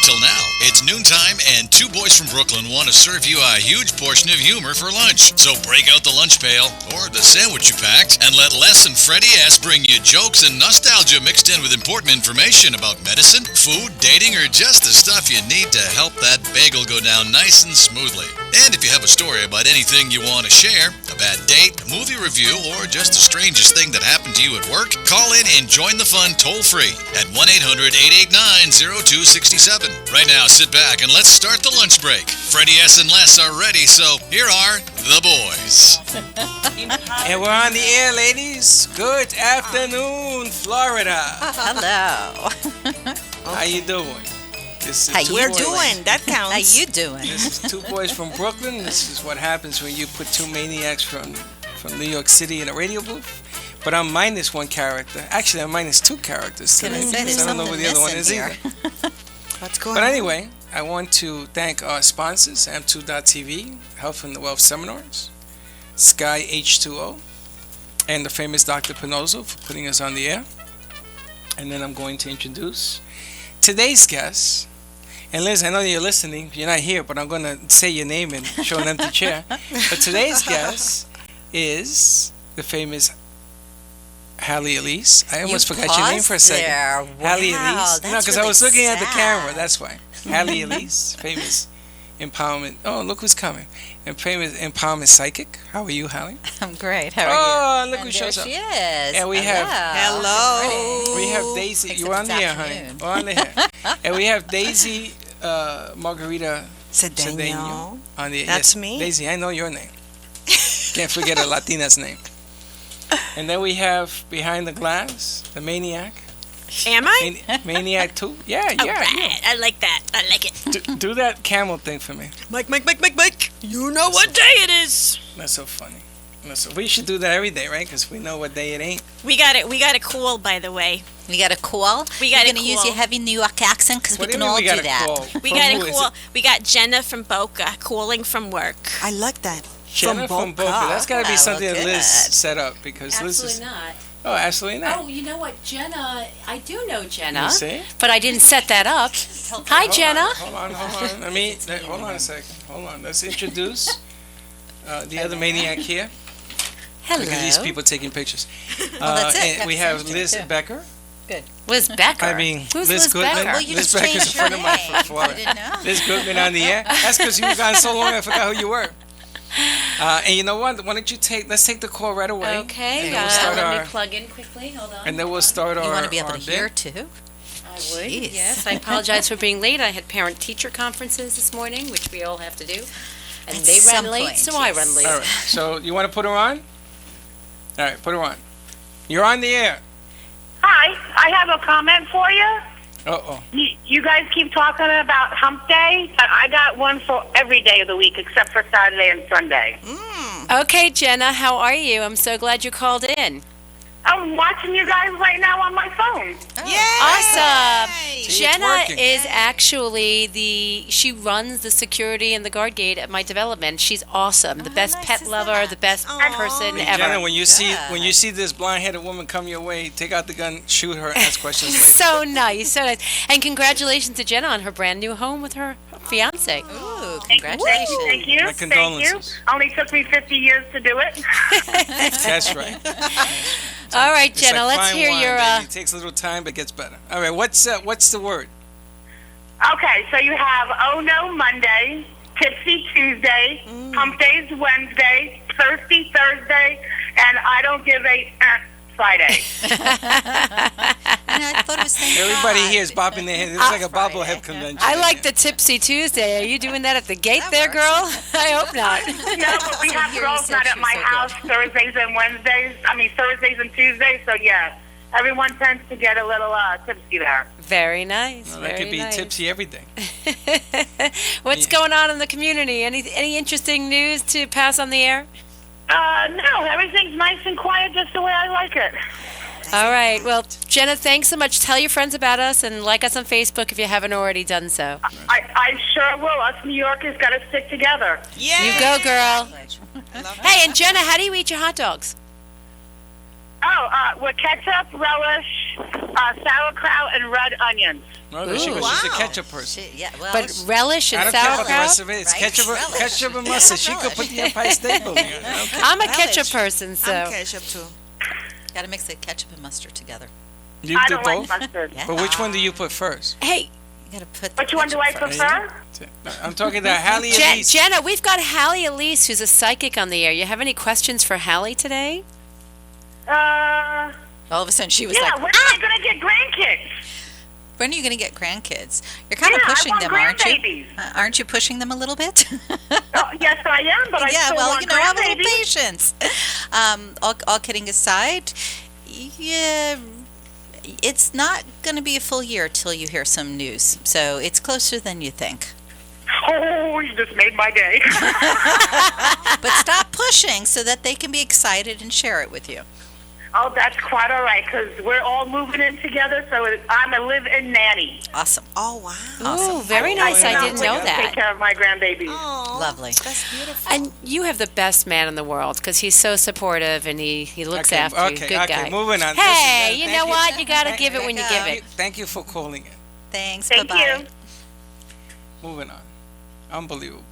till now. It's noontime, and two boys from Brooklyn want to serve you a huge portion of humor for lunch. So break out the lunch pail, or the sandwich you packed, and let Les and Freddy S bring you jokes and nostalgia mixed in with important information about medicine, food, dating, or just the stuff you need to help that bagel go down nice and smoothly. And if you have a story about anything you want to share, a bad date, a movie review, or just the strangest thing that happened to you at work, call in and join the fun toll-free at 1-800-889-0267. Right now, sit back and let's start the lunch break. Freddy S. and Les are ready, so here are the boys. And we're on the air, ladies. Good afternoon, Florida. Hello. How you doing? This is How two you boys. doing? That counts. How you doing? This is two boys from Brooklyn. This is what happens when you put two maniacs from New York City in a radio booth. But I'm minus one character. Actually, I'm minus two characters today. I don't know where the other one is either. What's going on? But anyway, I want to thank our sponsors, Am2.tv, Health and Wealth Seminars, Sky H2O, and the famous Dr. Pinozo for putting us on the air. And then I'm going to introduce today's guest. And Liz, I know you're listening. You're not here, but I'm going to say your name and show an empty chair. But today's guest is the famous Halley Elise. I almost forgot your name for a second. Wow, Halley Elise. No, because really I was looking at the sad. camera. That's why. Halley Elise, famous empowerment. Oh, look who's coming. And famous empowerment psychic. How are you, Halley? I'm great. How are you? Oh, look who And shows there up. she is. And we have Hello. We have Daisy. Except You're on it's the air, honey. afternoon. We're on the air. And we have Daisy Margarita Cedeno. on the That's yes. me. Daisy, I know your name. Can't forget a Latina's name. And then we have behind the glass the maniac. Am I? Maniac 2. Yeah, All yeah. right. I like that. I like it. Do that camel thing for me. Mike. You know what day it is. That's so funny. We should do that every day, right? Because we know what day it ain't. We got it. We got a call, by the way. We got a call. We got You're a going to use call. your heavy New York accent because we What do can you mean all we got do a that. call? We From got who a is call. it? We got Jenna from Boca calling from work. I like that. Jenna from Boca. That's got to be Oh, something that Liz good. set up because Liz is. Absolutely not. Oh, absolutely not. Oh, you know what, Jenna? I do know Jenna, You see? but I didn't set that up. Hi, Jenna. Hold on. Hold on a second. Hold on. Let's introduce the other maniac here. Hello. Look at these people taking pictures. that's it. And we have Liz Becker. Liz Becker. I mean, Who's Liz Goodman. Becker? Well, you Liz just Becker's changed a friend your of mine name. from Florida. I didn't know. Liz Goodman on the air. That's because you were gone so long I forgot who you were. And you know what? Why don't you let's take the call right away. Okay, And then we'll start let our- me plug in quickly. Hold on. And then we'll start our You want to be able our to hear bit. too? I would. Jeez. Yes, I apologize for being late. I had parent-teacher conferences this morning, which we all have to do. And At they some ran late, point, so I yes. run late. All right. So you want to put her on? All right, put her on. You're on the air. Hi, I have a comment for you. Uh-oh. You guys keep talking about hump day, but I got one for every day of the week except for Saturday and Sunday. Okay, Jenna, how are you? I'm so glad you called in. I'm watching you guys right now on my phone. Awesome. it's Jenna working. is actually she runs the security and the guard gate at my development. She's awesome. The best nice pet is lover, that? the best person Hey, ever. Jenna, when you see Good. this blonde-headed woman come your way, take out the gun, shoot her, ask questions later. So nice, so nice. And congratulations to Jenna on her brand new home with her fiance. Ooh, Thank congratulations. you. My Thank you. condolences. Only took me 50 years to do it. That's right. All right, It's Jenna, like let's fine hear wine, your. baby. It takes a little time, but gets better. All right, what's the word? Okay, so you have Oh No Monday, Tipsy Tuesday, Hump Days Wednesday, Thirsty Thursday, and I Don't Give a Friday. And I thought it was thank Everybody God. here is bopping their head. It's like a bobblehead convention. I like the Tipsy Tuesday. Are you doing that at the gate there, girl? I hope not. No, but we have Here you girls said night she at my was so house Thursdays and Wednesdays. Thursdays and Tuesdays. So yeah, everyone tends to get a little tipsy there. Very nice. Well, that very could be nice. tipsy every day. What's going on in the community? Any interesting news to pass on the air? No, everything's nice and quiet, just the way I like it. All right. Well, Jenna, thanks so much. Tell your friends about us and like us on Facebook if you haven't already done so. I sure will. Us New Yorkers got to stick together. Yeah. You go, girl. Hey, and Jenna, how do you eat your hot dogs? Oh, with ketchup, relish, sauerkraut and red onions. No, she's a wow. ketchup person. Yeah, well, But relish I and don't care about the sauerkraut? rest of it. It's Right? ketchup, Relish. ketchup and mustard. She could put the Empire State Building on it. I don't care. I'm a Relish. ketchup person, so. I'm ketchup too. got to mix the ketchup and mustard together. You I do don't both? like mustard. Yeah. But which one do you put first? Hey, You got to put. The Which one do I ketchup first. prefer? I'm talking about Halley Je- Elise. Jenna, we've got Halley Elise, who's a psychic on the air. You have any questions for Halley today? All of a sudden, she was Yeah, like, when am I going to get grandkids? "When are you going to get grandkids?" You're kind of Yeah, I pushing want them, aren't you? grandbabies. Aren't you pushing them a little bit? Oh, yes, I am, but I Yeah, still well, want you know, have a little grandbabies. patience. All kidding aside, yeah, it's not going to be a full year till you hear some news. So it's closer than you think. Oh, you just made my day. But stop pushing so that they can be excited and share it with you. Oh, that's quite all right, because we're all moving in together, so I'm a live-in nanny. Awesome. Oh, wow. Awesome. Ooh, very nice. I cannot didn't wait know to that. Take care of my grandbabies. Oh, Lovely. That's beautiful. And you have the best man in the world because he's so supportive and he looks Okay, after you. okay, Good okay, guy. moving on. Hey, Listen, you thank know you. what? You got to Thank- give it when you give it. Thank you for calling it. Thanks. Thank Bye-bye. you. Moving on. Unbelievable.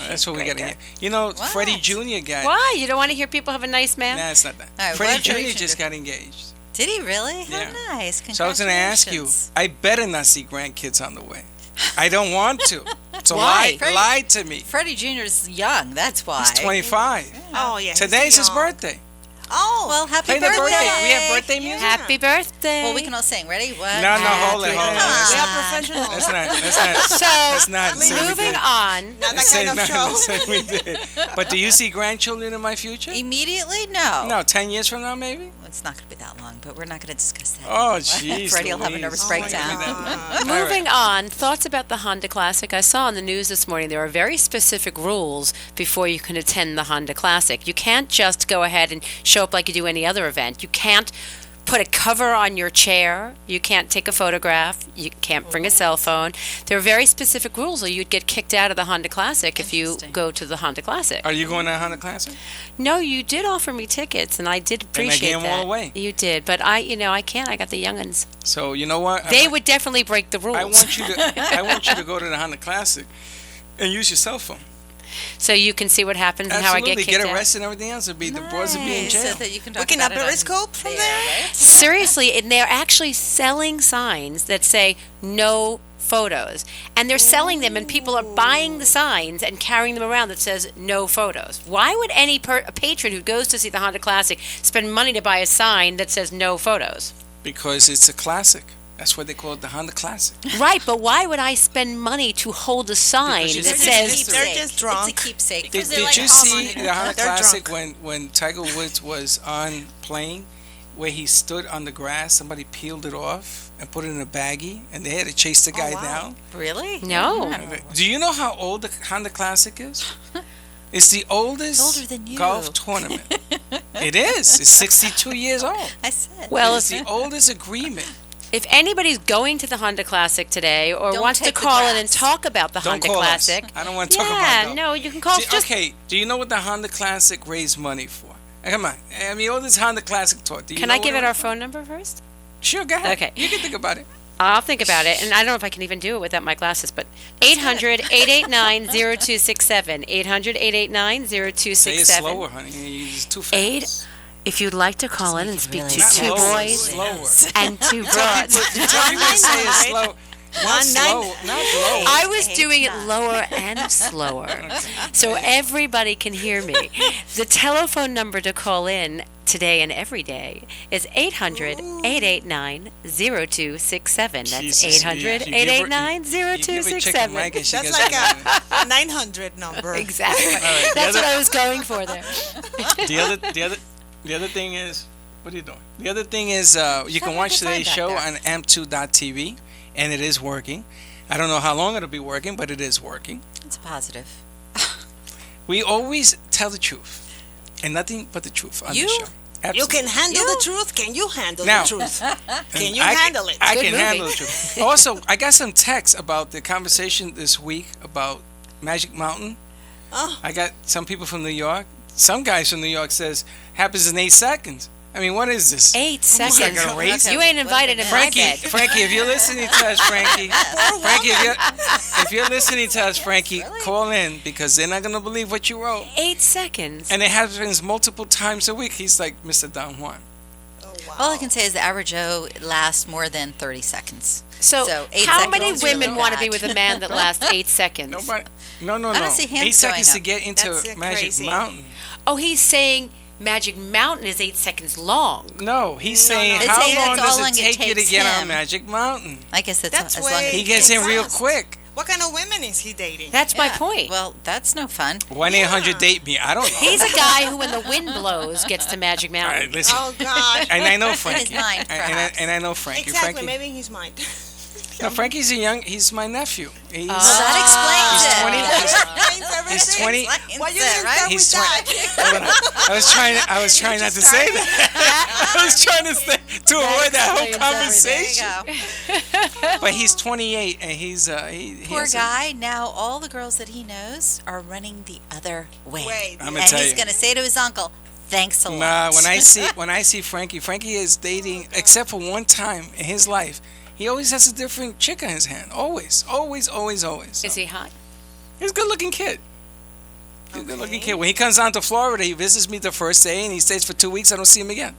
That's what we Great got to guy. hear. You know, What? Freddie Jr. got... Why? You don't want to hear people have a nice man? Nah, it's not that. All right, Freddie what Jr. Freddie just Jr.? got engaged. Did he really? Yeah. Oh, nice. So I was going to ask you, Congratulations. I better not see grandkids on the way. I don't want to. So Why? lie to me. Freddie Jr.'s young. That's why. He's 25. Oh, yeah. he's Today's his young. birthday. Oh, well, happy Play the birthday. birthday. We have birthday music? Happy birthday. Well, we can all sing. Ready? One, No, two, hold it, three. hold it. Come Let's We on. are professionals. That's not. So, That's not. moving on. Not that kind of show. We did. But do you see grandchildren in my future? Immediately? No. No, 10 years from now, maybe? Well, it's not going to be that long, but we're not going to discuss that. Oh, jeez. Freddie will have a Louise. nervous Oh, my breakdown. God. Moving on, thoughts about the Honda Classic. I saw on the news this morning there are very specific rules before you can attend the Honda Classic. You can't just go ahead and show up like you do any other event. You can't put a cover on your chair. You can't take a photograph. You can't bring a cell phone. There are very specific rules or you'd get kicked out of the Honda Classic if you Interesting. go to the Honda Classic. Are you going to Honda Classic? No, you did offer me tickets and I did I appreciate gave 'em all that. away. You did, but I can't. I got the young'uns. So, you know what? They would definitely break the rules. I want you to go to the Honda Classic and use your cell phone. So you can see what happens and how I Absolutely. get kicked Get out. arrested and everything else. It'd be the boys would be in Nice, jail. so that you can talk We can about it on periscope from there? Seriously, and they're actually selling signs that say no photos. And they're selling them and people are buying the signs and carrying them around that says no photos. Why would any a patron who goes to see the Honda Classic spend money to buy a sign that says no photos? Because it's a classic. That's why they call it the Honda Classic. Right, but why would I spend money to hold a sign Because that it's says They're just drunk. It's a keepsake. Did they're you like see all the Honda They're Classic drunk. when Tiger Woods was on playing, where he stood on the grass, somebody peeled it off and put it in a baggie, and they had to chase the guy wow. down? Really? no. Do you know how old the Honda Classic is? It's the oldest older than you. golf tournament. It is. It's 62 years old. I said. Well, It's the oldest agreement. if anybody's going to the Honda Classic today or Don't wants to take the call in and grass. talk about the Don't Honda call Classic. us. I don't want to talk about Yeah, golf. no, you can call. Just Okay, do you know what the Honda Classic raised money for? Come on. I mean, all this Honda Classic talk. Do you Can know I give what it our phone number first? Sure, go ahead. Okay. You can think about it. I'll think about it, and I don't know if I can even do it without my glasses, but 800-889-0267, 800-889-0267. Say it slower, honey. It's too fast. Eight- If you'd like to call in and speak to Not two lower, boys slower. and two broads. You tell people to say it slow. Not slow, not low. I was doing it lower and slower, so everybody can hear me. The telephone number to call in today and every day is 800-889-0267. That's Jesus, you give her- you give her chicken 800-889-0267. Mike and she That's gets like it. a 900 number. Exactly. right, the That's other- what I was going for there. The other thing is, what are you doing? The other thing is, you can watch today's show on amp2.tv, and it is working. I don't know how long it'll be working, but it is working. It's positive. We always tell the truth, and nothing but the truth on You? this show. You Absolutely. can handle the truth? Can you handle Now- the truth? Can you I handle it? I Good can movie. handle the truth. Also, I got some texts about the conversation this week about Magic Mountain. Oh. I got some people from New York. Some guys from New York says happens in 8 seconds. I mean, what is this? 8 It's like seconds. a race. You ain't invited in my Frankie, bed. Frankie, if you're listening to us, Frankie, if you're listening to us, Frankie, call in because they're not gonna believe what you wrote. 8 seconds. And it happens multiple times a week. He's like Mr. Don Juan. All I can say is the average Joe lasts more than 30 seconds. So, 8 how seconds many is really women want to be bad. with a man that lasts 8 seconds? Nobody. No. I don't see hands 8 seconds going to get into That's Magic crazy. Mountain. Oh, he's saying Magic Mountain is 8 seconds long. No, he's saying It's how saying long that's how does long it it take you to takes get on him. Magic Mountain? I guess that's That's as long as way- He gets in real fast. quick. What kind of women is he dating? That's my Yeah. point. Well, that's no fun. 1-800 date me. I don't know. He's a guy who, when the wind blows, gets to Magic All right, Mountain. listen. Oh God. And I know In his Frankie. mind, perhaps. and I know Frankie. Exactly. Frankie. Maybe in his mind. No, Frankie's he's my nephew. He's, Well, that explains he's it. 20. Explains everything. He's 20. Why you Explains it, didn't right? start He's with 20. that? I was trying not to say that. I was trying to avoid that whole explains There conversation. you go. But he's 28 and he's he Poor has a- guy. Now all the girls that he knows are running the other way. Wait. I'm gonna And tell he's you. going to say to his uncle, "Thanks a lot." Nah, when I see Frankie is dating, except for one time in his life, he always has a different chick in his hand. Always. Is he hot? He's a good-looking kid. He's a good-looking kid. When he comes down to Florida, he visits me the first day, and he stays for 2 weeks. I don't see him again.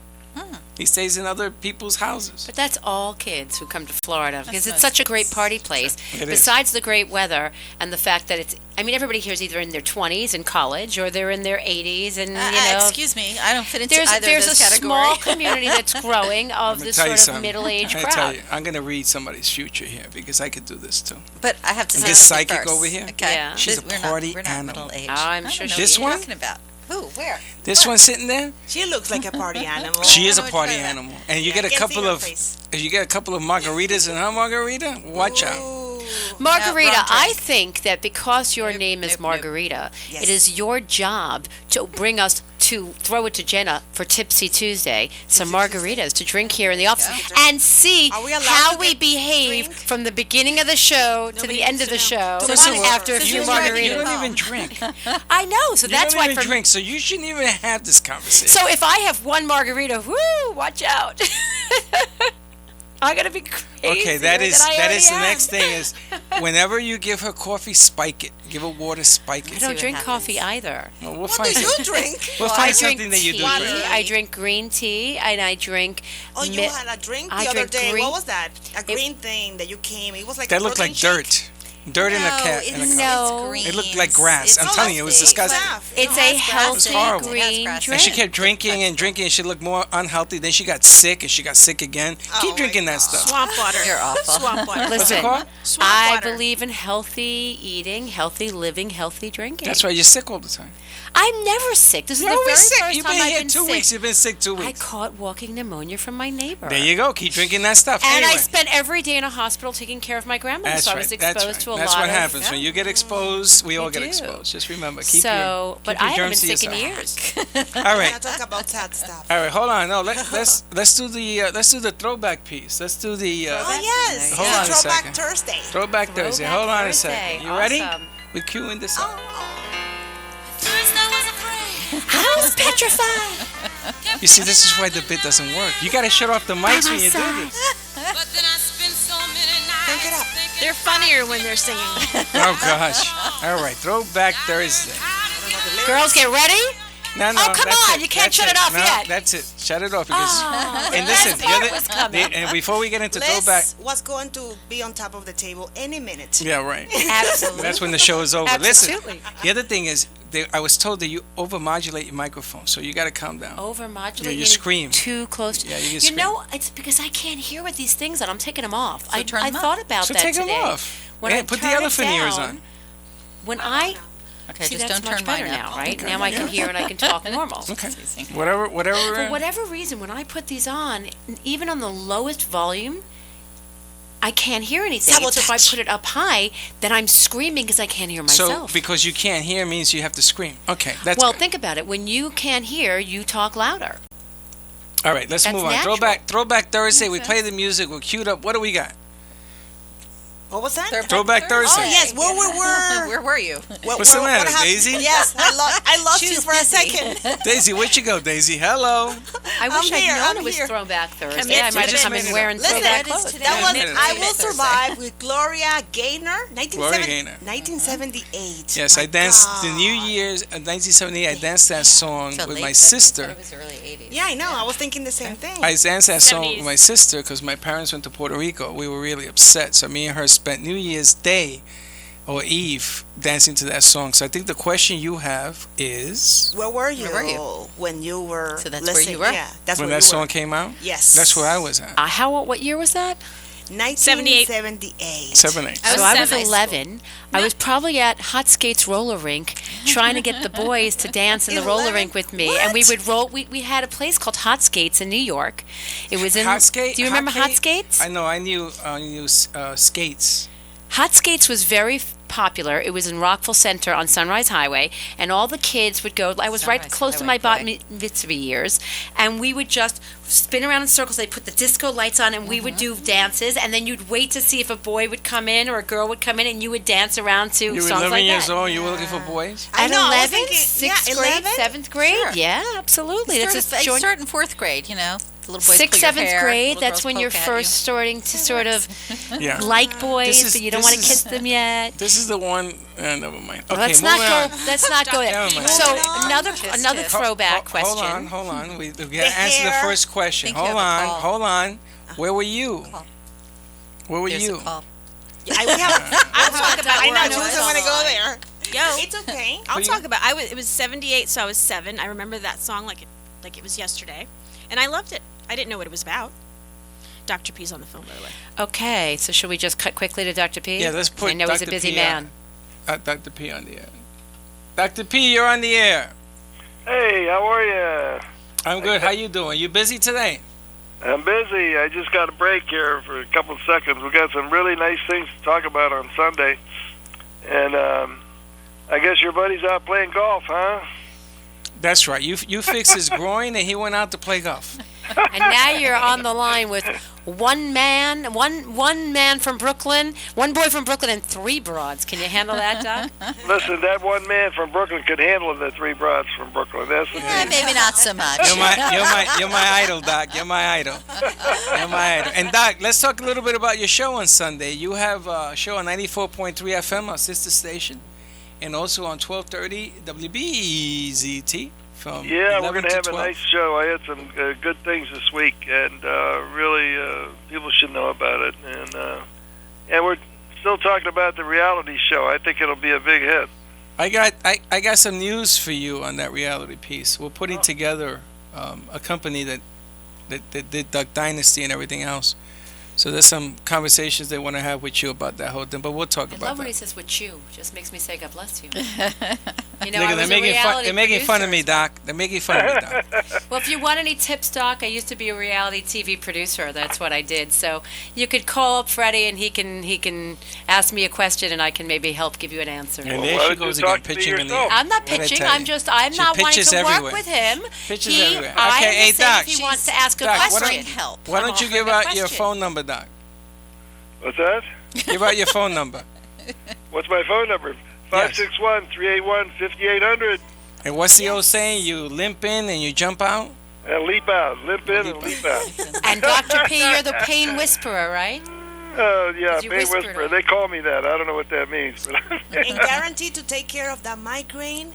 He stays in other people's houses. But that's all kids who come to Florida because it's nice. such a great party place. It is. Besides the great weather and the fact that everybody here is either in their 20s in college or they're in their 80s and, Excuse me, I don't fit into there's either there's of a those categories. small community that's growing of I'm gonna this tell you sort of something. middle-aged I'm gonna tell crowd. you, I'm going to read somebody's future here because I could do this too. But I have to And say this something psychic first, over here? Okay. Yeah. She's a We're not- party we're not animal. middle-aged. I'm I sure don't know she what This you're one? talking about. Who? Where? This one sitting there, She looks like a party animal. she is a I know party it's right. animal. And you Yeah, get I a can see couple her of face. if you get a couple of margaritas in her margarita, watch out. Ooh. Margarita, wrong I drink. think that because your Nope, name is nope, nope. Margarita, Yes. it is your job to bring us to throw it to Jenna for Tipsy Tuesday, some margaritas to drink here in the office and see Are we allowed how to we get behave drink? from the beginning of the show to Nobody the end needs of the to show know. Listen, after a This few is right. You margaritas. don't even drink. I know, so that's you why don't even for drink, so you shouldn't even have this conversation. So if I have one margarita, whoo, watch out. I'm going to be crazy. Okay, that is I the already next am. thing is whenever you give her coffee, spike it. Give her water, spike I it. don't what drink happens. coffee either. Well, we'll What find do you something. drink? We'll I find drink something that you do. tea. Drink. I drink green tea and I drink. Oh, you mi- had a drink I the other drink day. green- What was that? A green thing that you came. It was like That a looked protein like shake. dirt in a cat. it's, In a No. cup. it's green. It looked like grass. I'm telling you, it was disgusting. It's No, a it's grass. healthy horrible. green It has grass. drink. And she kept drinking and drinking, and she looked more unhealthy. Then she got sick, and she got sick again. Oh Keep my drinking that stuff. Swamp water. You're awful. Swamp water. What's it Listen, called? Swamp I water. believe in healthy eating, healthy living, healthy drinking. That's why you're sick all the time. I'm never sick. This is You're the very always sick. first You've time been I've here been 2 sick. weeks. You've been sick 2 I weeks. caught walking pneumonia from my neighbor. There you go. Keep drinking that stuff. And anyway. I spent every day in a hospital taking care of my grandmother, That's so I right. was That's exposed right. to a That's lot what of. happens when you get exposed. We all get do. exposed. Just remember, keep So, but keep your I haven't been germs to sick in yourself. years. All We're right. gonna talk about sad stuff. All right, hold on. No, let's do the throwback piece. Let's do the Oh yes, Hold on a Throwback second. Thursday. throwback Thursday. Throwback Hold on a Thursday. second. You ready? Awesome. We're queuing this up. I was petrified. You see, this is why the bit doesn't work. You got to shut off the mics when you do side. this. Think it up. They're funnier when they're singing. Oh gosh. All right, throwback Thursday. Girls, get ready. No, Oh, come that's on, you can't That's shut it off No, yet. That's it. Shut it off because. Oh, and the listen, best part was coming. and before we get into throwback, Liz was going to be on top of the table any minute. yeah, right. Absolutely. That's when the show is over. Absolutely. Listen, the other thing is, I was told that you overmodulate your microphone, so you got to calm down. Overmodulating. Yeah, you scream. Too close. Yeah, you You scream. know, it's because I can't hear with these things on. I'm taking them off. I turn them up. thought about So that take them today. off. When Yeah, I put the turn it elephant ears down, on. When I Okay, see, just that's don't much turn better mine now, up. right? Now I can hear and I can talk normal. Okay. That's easy. Whatever. For whatever reason, when I put these on, even on the lowest volume, I can't hear anything. It's if I Sabotage. put it up high, then I'm screaming because I can't hear So myself. because you can't hear means you have to scream. Okay, that's Well, good. think about it. When you can't hear, you talk louder. All right, let's that's move on. natural. Throwback Thursday. We Makes play the music. We're queued up. What do we got? What was that? Throwback Thursday. Oh yes, where Where were you? What's the matter, Daisy? Yes, I lost you She was for a busy. second. Daisy, where'd you go, Daisy? Hello. I wish here, I'd known I'm it was here. Throwback Thursday. Commit I to might it. have come in wearing Listen, throwback that is clothes. today. That was Minutes. I Will Thursday. Survive with Gloria Gaynor, Gloria Gaynor. 1978. Yes, My I danced the God. New Year's 1978. I danced that song So with late, my I sister. thought it was early 80s. Yeah, I know. I was thinking the same thing. I danced that song 70s. with my sister because my parents went to Puerto Rico. We were really upset, so me and her spent New Year's Day or Eve dancing to that song. So I think the question you have is Where were you, Where were you? when you were So that's where listening? you were? Yeah, that's when where that you song were. came out. Yes. That's where I was at. What year was that? 1978. 7-8. So I was 7. 11. I was probably at Hot Skates roller rink trying to get the boys to dance in the roller 11? rink with me. And we would roll. We had a place called Hot Skates in New York. It was in. Hot Skate. Do you remember Hot Skates? I know. I knew skates. Hot Skates was very popular. It was in Rockville Center on Sunrise Highway, and all the kids would go. I was right Sunrise close to Highway, my bat correct. mitzvah years, and we would just spin around in circles. They put the disco lights on, and we would do dances, and then you'd wait to see if a boy would come in or a girl would come in, and you would dance around to You were songs 11 like years that. old. You were looking for boys. I At know, I was 11, thinking, 6th yeah, grade, 11? 7th grade? Sure. Yeah, absolutely. You That's a joint. start in 4th grade, you know. The little boys 6th, pull your 7th hair, grade, little that's girls when you're poke at first starting to sort of Yeah. like boys, This is- but you don't this want to is- kiss them yet. This is the one. Never mind. Okay, Let's not moving go. on. Let's not go there. Never mind. So Moving on. another Kiss. throwback question. Hold on. We gotta answer the hair. first question. Think you Hold have a on. call. Hold on. Where were you? Call. Where were There's you? a call. We have, I'll talk about. I know. I Jules, was I want to go online. there. Yo, It's okay. I'll Who you- talk about. It was 78, so I was 7. I remember that song like it was yesterday, and I loved it. I didn't know what it was about. Dr. P's on the phone, by the way. Okay, so should we just cut quickly to Dr. P? Yeah, let's put I know he's a Dr. busy P man. Dr. P on the air. Dr. P, you're on the air. Hey, how are you? I'm good. How you doing? You busy today? I'm busy. I just got a break here for a couple of seconds. We got some really nice things to talk about on Sunday. And I guess your buddy's out playing golf, huh? That's right. You fixed his groin and he went out to play golf. And now you're on the line with one man from Brooklyn, one boy from Brooklyn, and 3 broads. Can you handle that, Doc? Listen, that one man from Brooklyn could handle the 3 broads from Brooklyn. That's the thing. Maybe not so much. You're my idol, Doc. You're my idol. You're my idol. And Doc, let's talk a little bit about your show on Sunday. You have a show on 94.3 FM, our sister station, and also on 1230 WBZT from Yeah, 11 we're going to to have 12. a nice show. I had some good things this week, and really people should know about it. And we're still talking about the reality show. I think it'll be a big hit. I got some news for you on that reality piece. We're putting together a company that did Duck Dynasty and everything else. So there's some conversations they want to have with you about that whole thing, but we'll talk I about love when that. he says with you. Just makes me say God bless you. You Nigga, know, I was they're a making reality they're making fun of me, producer. Doc. They're making fun of me, Doc. Well, if you want any tips, Doc, I used to be a reality TV producer. That's what I did. So you could call up Freddy, and he can ask me a question, and I can maybe help give you an answer. And why there she don't you goes talk again, to me pitching in the yourself? I'm not What'd I pitching. tell you? I'm She not wanting pitches to everywhere. work with him. Pitches everywhere. I Okay, hey, understand Doc. if he wants to ask a Doc, why question. don't- Help. Why don't you I'm give offering a out your question. phone number, Doc? What's that? Give out your phone number. What's my phone number? 561-381-5800. And what's the old saying? You limp in and you jump out? And leap out. Limp in and leap out. And Dr. P, you're the pain whisperer, right? Yeah, You Bay whispered Whisperer. it. They call me that. I don't know what that means. But And guaranteed to take care of that migraine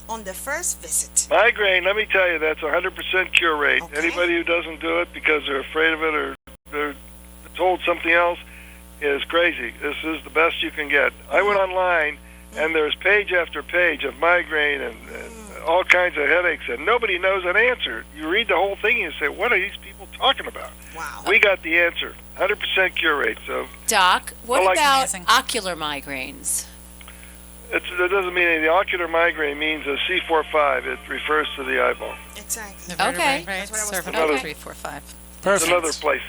on the first visit. migraine, let me tell you, that's a 100% cure rate. Okay. Anybody who doesn't do it because they're afraid of it or they're told something else is crazy. This is the best you can get. I went online, and there's page after page of migraine and all kinds of headaches, and nobody knows an answer. You read the whole thing and you say, what are these people talking about? Wow. We got the answer. 100% cure rate. So Doc, what I like about amazing. ocular migraines? that doesn't mean anything. The ocular migraine means a C45. It refers to the eyeball. Exactly. Okay. Right. That's what I was Cervical, thinking. 3, 4, 5. It's Perfect. another place.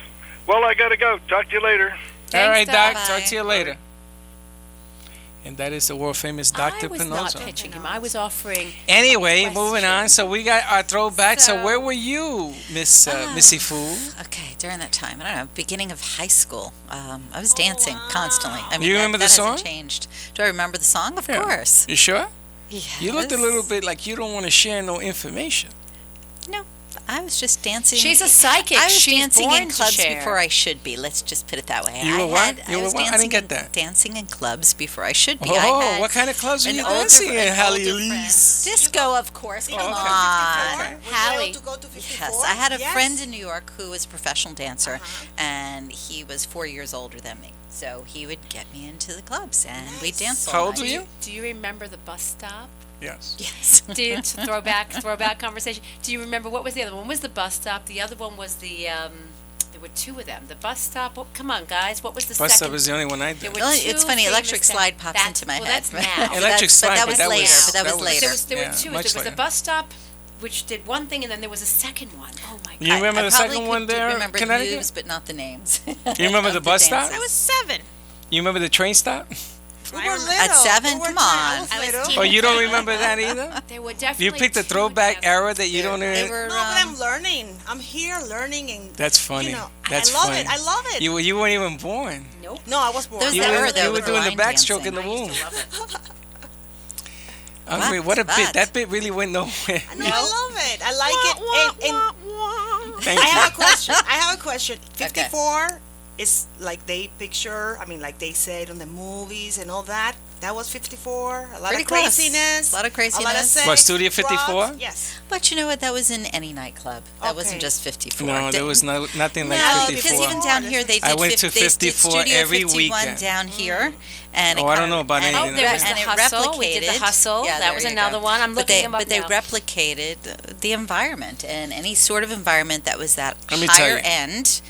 Well, I got to go. Talk to you later. All right, Thanks, Doc. Talk to you later. And that is the world famous Dr. I was not Pinozo. pitching him. I was offering. Anyway, a moving on. question. So we got our throwback. So So- where were you, Miss Missy Fool? Okay, during that time, I don't know, beginning of high school, I was dancing constantly. I mean, You that- remember the that hasn't song? changed. Do I remember the song? Of Yeah. course. You sure? Yes. You looked a little bit like you don't want to share no information. No, I was just dancing. She's a psychic. I was She's dancing born in to clubs share. before I should be. Let's just put it that way. You were I what? had- You I were was what? I dancing didn't get in- that. Dancing in clubs before I should be. Oh, I had what kind of clubs were an you older- dancing in, an Halley older friend. Elise? Disco, of course. You Come go to on. 54? Were you Hallie. able to go to 54? Yes, I had a Yes. friend in New York who was a professional dancer, and he was 4 years older than me. So he would get me into the clubs, and we'd dance all How old night. were you? Do you remember the bus stop? Yes. Yes. Did throwback conversation. Do you remember what was the other one? One was the bus stop. The other one was the there were two of them. The bus stop. Oh, come on, guys. What was the Bus second? stop is the only one I There did. were It's two funny, famous electric slide pops that's- into my well, head. That's now. Electric slide, but that but was that was- later. But that that was was- later. There were Yeah, two. much There was the later. bus stop, which did one thing, and then there was a second one. Oh my You God. remember I the probably second one could there, remember the Connecticut? moves, but not the names. You remember the of bus stop? dances. I was 7. You remember the train stop? We were little. At 7? We were Come tiny. on. I was I was little. teen. Oh, you don't remember that either? There were definitely You picked a two throwback together. era that you don't They even. were, No, but I'm learning. I'm here learning, and That's funny. You know, That's I love funny. it. I love it. You weren't even born. Nope. No, I was born. There's You that were, era, though, you were with the doing the line backstroke in the dancing. womb. I used to love it. I mean, what a bit. That bit really went nowhere. No, I love it. I like it. And Thank I you. have a question. I have a question. 54 is like they picture. I mean, like they said on the movies and all that. That was 54. A lot Pretty of close. craziness. A lot of craziness. A lot of sex, What, Studio 54? drugs. Yes. But you know what? That was in any nightclub. That wasn't Okay. just 54. No, there was nothing like No, 54. because even down here they did. I went to they did 54 Studio every 51 weekend. down here, and Oh, it I don't kind know of- about and anything it- Oh, there was the and it hustle. We did the replicated- hustle. Yeah, That there was you another go. one. I'm But looking they, them up but they now. replicated the environment, and any sort of environment that was that Let me tell higher you. end.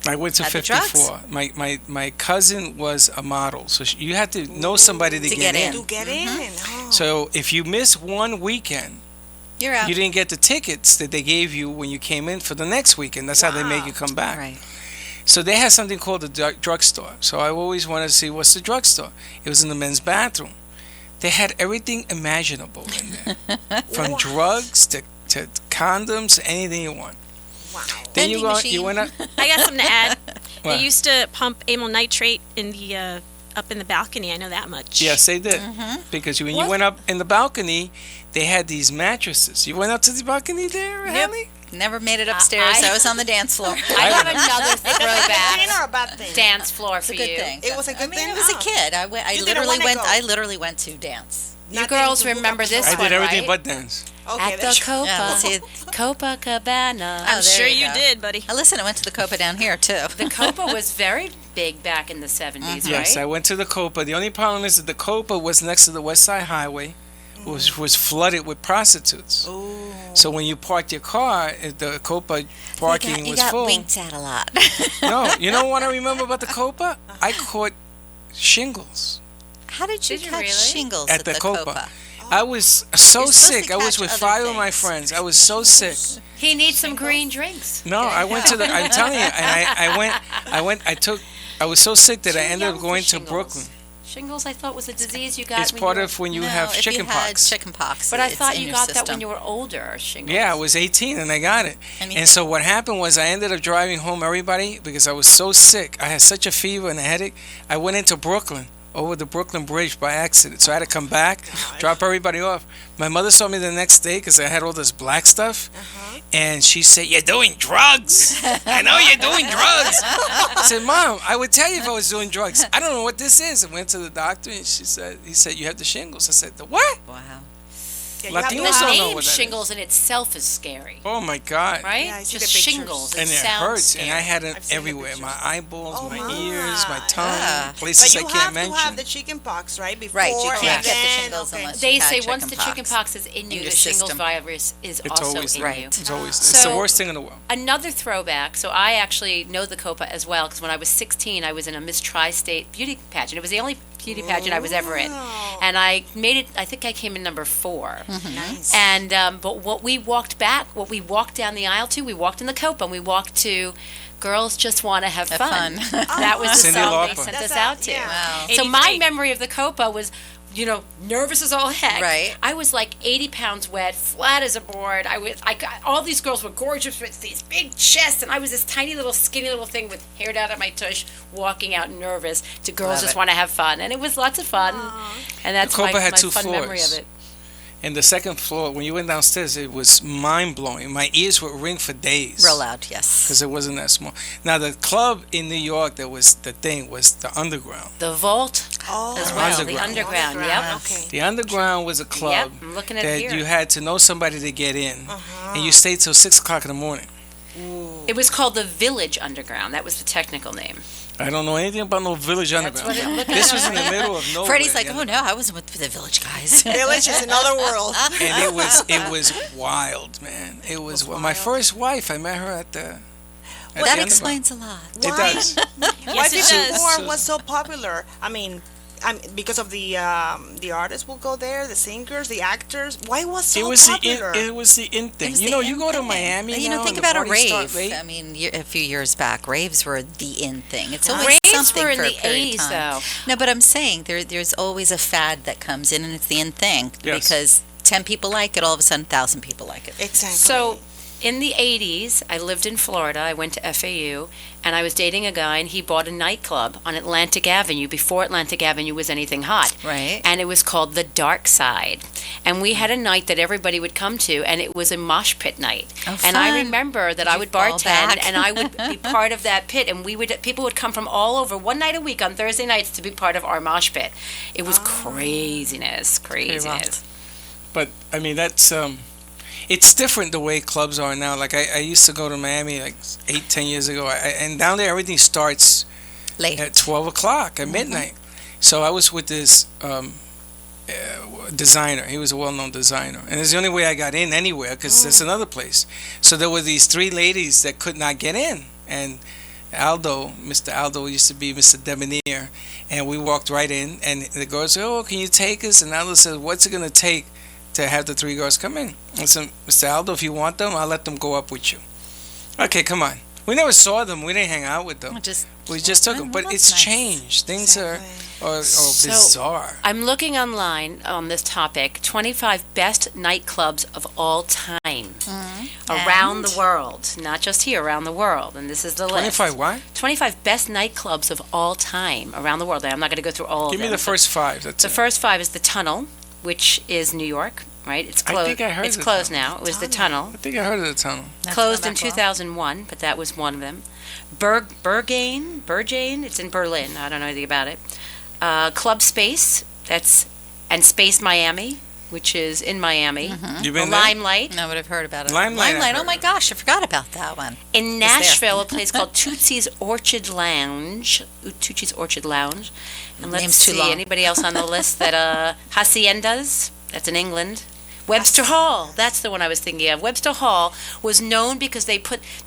I went to Had the drugs. 54. My cousin was a model, so you had to know somebody to, To get get in. To get in. Oh. So if you miss one weekend, You're out. you didn't get the tickets that they gave you when you came in for the next weekend. That's how they make you come back. Right. So they had something called the drugstore. So I always wanted to see what's the drugstore. It was in the men's bathroom. They had everything imaginable in there, from drugs to condoms, anything you want. Wow. Then you Vending go, machine. you went up. I got something to add. What? They used to pump amyl nitrate in the up in the balcony. I know that much. Yes, they did. Because when you went up in the balcony, they had these mattresses. You went up to the balcony there, Hallie? Never made it upstairs. I was on the dance floor. I have another Thing throwback or a bad thing? dance floor for It's a good you. thing. It was a good I mean, thing? I was a Oh. kid. I went. I You didn't literally wanna went. go. I literally went to dance. You Nothing girls to hook remember up this I to. one, did everything right? but dance. Okay, At the that's- Copa. Yeah, see, Copacabana. Oh, I'm there sure you you go. did, buddy. listen, I went to the Copa down here too. The Copa was very big back in the 70s, right? Yes, I went to the Copa. The only problem is that the Copa was next to the West Side Highway, was flooded with prostitutes. Ooh. So when you parked your car, the Copa parking you was got full. winked at a lot. No, you know what I remember about the Copa? I caught shingles How did you Did you catch really? shingles at at the the Copa. Copa? I was so You're supposed sick. to I was catch with other 5 of my things. friends. I was so sick. He needs some green drinks. No, I went to the. I'm telling you, and I was so sick that I Too ended young up for going to shingles. Brooklyn. Shingles, I thought, was a disease you got It's when part you were, of when you No, have if chicken you had pox. chicken pox, But I it's thought in you your got that system. when you were older, shingles. Yeah, I was 18 and I got it. Anything. And so what happened was I ended up driving home everybody because I was so sick. I had such a fever and a headache. I went into Brooklyn, over the Brooklyn Bridge by accident. So I had to come back, drop everybody off. My mother saw me the next day because I had all this black stuff. And she said, "You're doing drugs. I know you're doing drugs." I said, "Mom, I would tell you if I was doing drugs. I don't know what this is." I went to the doctor and he said, "You have the shingles." I said, "The what?" Wow. Yeah, you have to Latinos The don't have- know name what that is. shingles in itself is scary, Oh my God. right? Yeah, I see Just the pictures. shingles. And it sounds hurts, scary. and I had it I've seen the everywhere. pictures. My eyeballs, Oh, my my. ears, my tongue, Yeah. places But I you can't have to have mention. the chicken pox, right? Before Right, you and can't get the then- shingles okay. unless They you had say once the chicken chicken pox. pox is in you, In the your shingles system. virus is It's also always in right. you. It's always it's the So- worst thing in the world. Another throwback. So I actually know the Copa as well because when I was 16, I was in a Miss Tri-State beauty pageant. It was the only beauty pageant I was ever in. And I made it, I think I came in number 4. Nice. And, but what we walked down the aisle to, we walked in the Copa and we walked to Girls Just Want to Have Fun. That was the Cyndi song they Lauper. sent That's us out to. yeah. Wow. So my 83. memory of the Copa was, nervous as all heck. Right. I was like 80 pounds wet, flat as a board. All these girls were gorgeous with these big chests, and I was this tiny little skinny little thing with hair down at my tush, walking out nervous to Girls Love Just it. Want to Have Fun, and it was lots of fun. And that's The Copa my had 2 fun memory floors. of it. And the second floor, when you went downstairs, it was mind-blowing. My ears would ring for days. Real loud, yes. Because it wasn't that small. Now, the club in New York that was the thing was the Underground. The Vault Oh, as well, the Underground. Underground, yep. Okay. The Underground was a club Yep, I'm looking at it that here. you had to know somebody to get in. And you stayed till 6 o'clock in the morning. It was called the Village Underground. That was the technical name. I don't know anything about no Village Underground. what it looked This like. was in the middle of nowhere. Freddie's like, you oh know. no, I wasn't with the Village guys. Village is another world. And it was wild, man. It was my first wife. I met her at the. at the That Underground. explains a lot. It does. Why Yes, it does. 54 was so popular? I mean, because of the artists will go there, the singers, the actors. Why was so It was popular? it was the in thing. was You the know, in you go to thing. Miami. You now know, think and the about a parties start rave. late. I mean, a few years back, raves were the in thing. It's always Raves something were in for a the period of 80s, time. though. No, but I'm saying there's always a fad that comes in, and it's the in thing Yes. because 10 people like it, all of a sudden 1,000 people like it. Exactly. So, in the 80s, I lived in Florida. I went to FAU, and I was dating a guy, and he bought a nightclub on Atlantic Avenue before Atlantic Avenue was anything hot. Right. And it was called The Dark Side. And we had a night that everybody would come to, and it was a mosh pit night. Oh, and I fun. remember that Did I you would fall bartend, back? and I would be part of that pit, and people would come from all over one night a week on Thursday nights to be part of our mosh pit. It was craziness. But I mean, that's it's different the way clubs are now. Like I used to go to Miami like 8-10 years ago, and down there everything starts Late. at 12 o'clock at midnight. So I was with this designer. He was a well-known designer, and it's the only way I got in anywhere because there's another place. So there were these 3 ladies that could not get in, and Mr. Aldo used to be Mr. Debonair, and we walked right in, and the girls said, "Oh, can you take us?" And Aldo said, "What's it gonna take to have the 3 girls come in?" I said, "Mr. Aldo, if you want them, I'll let them go up with you." Okay, come on. We never saw them. We didn't hang out with them. We just took them. But Well, it's that's nice. changed. Things are So- bizarre. I'm looking online on this topic, 25 best nightclubs of all time around And? the world, not just here, around the world. And this is the list. 25 what? 25 best nightclubs of all time around the world. And I'm not going to go through all Give of me them. the first 5. That's The it. first 5 is the Tunnel, which is New York, right? It's I closed. think I heard It's the closed Tunnel. now. It was the Tunnel. I think I heard of the tunnel. That's Closed not in that well. 2001, but that was one of them. Berghain, it's in Berlin. I don't know anything about it. Club Space, and Space Miami, which is in Miami. You The been there? Limelight. No, I would have heard about it. Limelight, I Oh heard my of. gosh, I forgot about that one. In there. Nashville, a place called Tootsie's Orchard Lounge. Tootsie's Orchard Lounge. And let's Name's too see, long. anybody else on the list that, Haciendas, that's in England. Webster Hall, that's the one I was thinking of. Webster Hall was known because they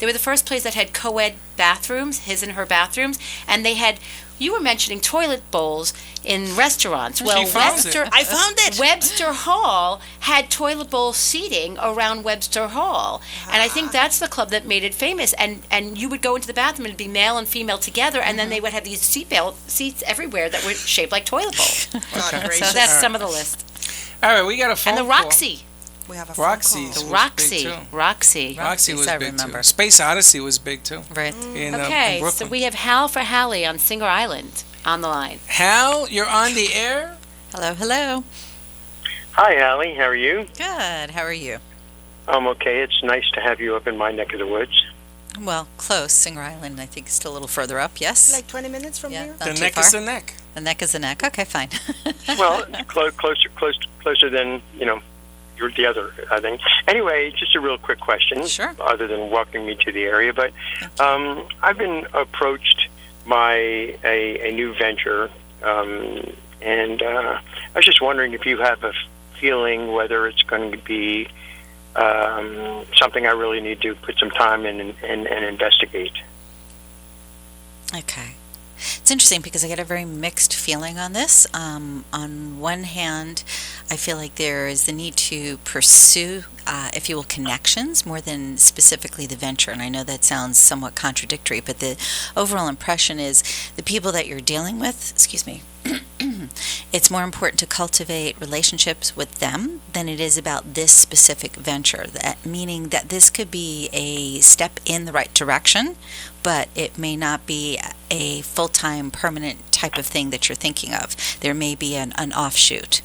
were the first place that had co-ed bathrooms, his and her bathrooms, and they had, you were mentioning toilet bowls in restaurants. Well, found it. I found it. Webster Hall had toilet bowl seating around Webster Hall, and I think that's the club that made it famous. And you would go into the bathroom and it'd be male and female together, and then they would have these seats everywhere that were shaped like toilet bowls. God Okay. gracious. So that's some of the list. All right, we got a phone And the call. Roxy, We have a phone Roxy. call. The the was Roxy, big, too. Roxy. Roxy was I big remember. too. Space Odyssey was big too. Right. In Okay, so Brooklyn. we have Hal for Halley on Singer Island on the line. Hal, you're on the air. Hello, hello. Hi, Allie. How are you? Good. How are you? I'm okay. It's nice to have you up in my neck of the woods. Well, close. Singer Island, I think, is still a little further up. Yes. Like 20 minutes from yeah, here? not The too neck far. is the neck. The neck is the neck. Okay, fine. Well, closer than you're the other. I think. Anyway, just a real quick question. Sure. Other than welcoming me to the area, but I've been approached by a new venture, and I was just wondering if you have a feeling whether it's going to be something I really need to put some time in and investigate. Okay. It's interesting because I get a very mixed feeling on this. On one hand, I feel like there is the need to pursue, if you will, connections more than specifically the venture. And I know that sounds somewhat contradictory, but the overall impression is the people that you're dealing with, excuse me, it's more important to cultivate relationships with them than it is about this specific venture. That meaning that this could be a step in the right direction, but it may not be a full-time, permanent type of thing that you're thinking of. There may be an offshoot.